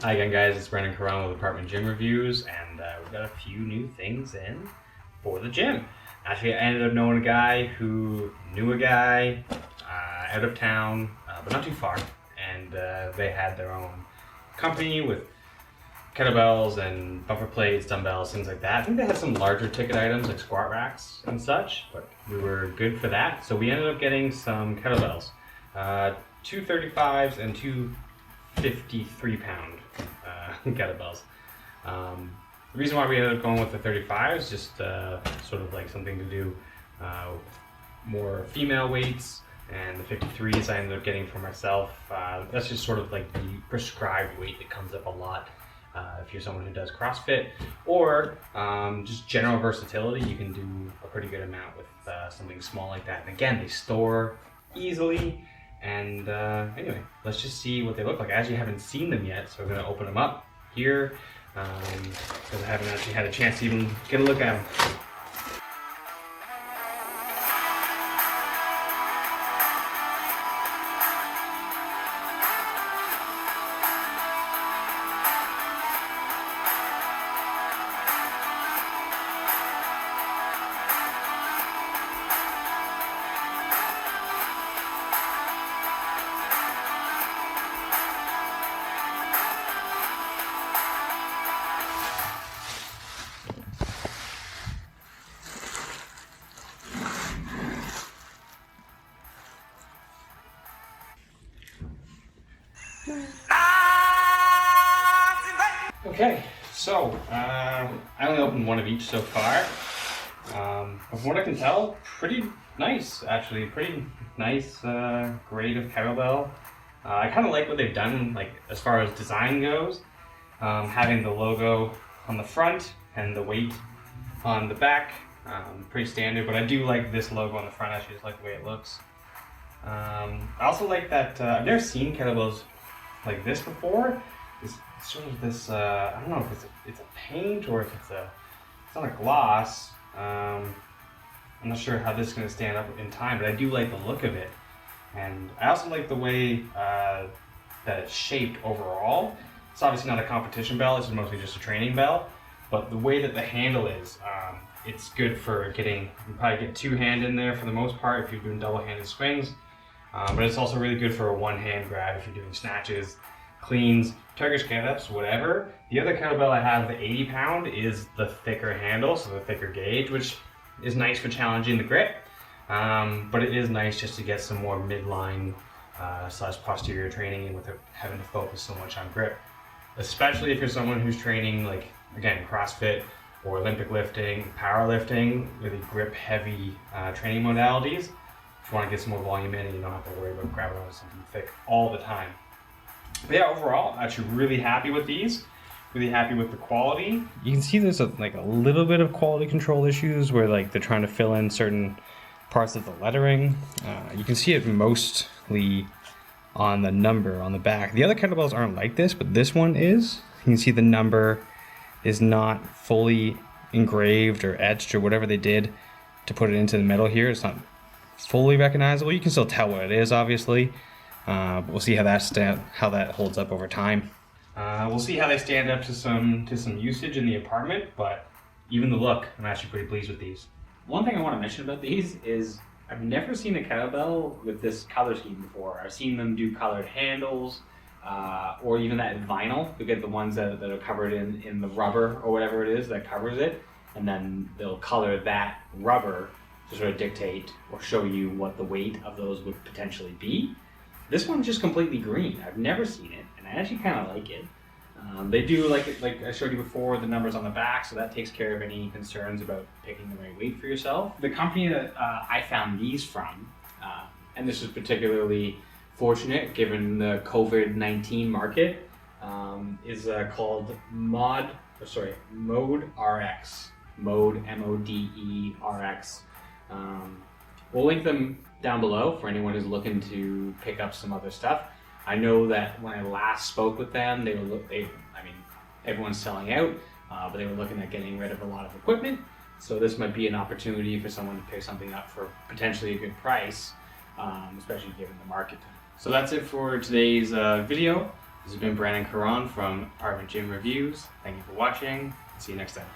Hi again, guys, it's Brandon Caron with Apartment Gym Reviews, and we've got a few new things in for the gym. Actually, I ended up knowing a guy who knew a guy out of town, but not too far, and they had their own company with kettlebells and bumper plates, dumbbells, things like that. I think they had some larger ticket items like squat racks and such, but we were good for that. So we ended up getting some kettlebells, two 35s and two 53-pound kettlebells. The reason why we ended up going with the 35 is just sort of like something to do more female weights, and the 53s I ended up getting for myself. That's just sort of like the prescribed weight that comes up a lot if you're someone who does CrossFit or just general versatility. You can do a pretty good amount with something small like that. And again, they store easily. And anyway, let's just see what they look like. I actually haven't seen them yet, so we're going to open them up here because I haven't actually had a chance to even get a look at them. Okay, so I only opened one of each so far. But from what I can tell, pretty nice, actually. Pretty nice grade of kettlebell. I kind of like what they've done, like as far as design goes. Having the logo on the front and the weight on the back, pretty standard. But I do like this logo on the front. I actually just like the way it looks. I also like that I've never seen kettlebells like this before. It's sort of this, I don't know if it's a paint or if it's not a gloss. I'm not sure how this is going to stand up in time, but I do like the look of it. And I also like the way that it's shaped overall. It's obviously not a competition bell, this is mostly just a training bell, but the way that the handle is, it's good for getting, you can probably get two-hand in there for the most part if you're doing double-handed swings, but it's also really good for a one-hand grab if you're doing snatches, cleans, Turkish get-ups, whatever. The other kettlebell I have, the 80-pound, is the thicker handle, so the thicker gauge, which is nice for challenging the grip. But it is nice just to get some more midline slash posterior training in without having to focus so much on grip. Especially if you're someone who's training, like, again, CrossFit or Olympic lifting, powerlifting, really grip-heavy training modalities. If you want to get some more volume in and you don't have to worry about grabbing onto something thick all the time. But yeah, overall, actually really happy with these. Really happy with the quality. You can see there's a little bit of quality control issues where like they're trying to fill in certain parts of the lettering. You can see it mostly on the number on the back. The other kettlebells aren't like this, but this one is. You can see the number is not fully engraved or etched or whatever they did to put it into the metal here. It's not fully recognizable. You can still tell what it is, obviously. But we'll see how that holds up over time. We'll see how they stand up to some usage in the apartment, but even the look, I'm actually pretty pleased with these. One thing I want to mention about these is I've never seen a kettlebell with this color scheme before. I've seen them do colored handles, or even that vinyl. We get the ones that are covered in the rubber or whatever it is that covers it, and then they'll color that rubber to sort of dictate or show you what the weight of those would potentially be. This one's just completely green. I've never seen it, and I actually kind of like it. They do, like I showed you before, the numbers on the back, so that takes care of any concerns about picking the right weight for yourself. The company that I found these from, and this is particularly fortunate given the COVID-19 market, is called Mode RX. Mode, M-O-D-E-R-X. We'll link them down below for anyone who's looking to pick up some other stuff. I know that when I last spoke with them, everyone's selling out, but they were looking at getting rid of a lot of equipment. So this might be an opportunity for someone to pick something up for potentially a good price, especially given the market. So that's it for today's video. This has been Brandon Caron from Apartment Gym Reviews. Thank you for watching. See you next time.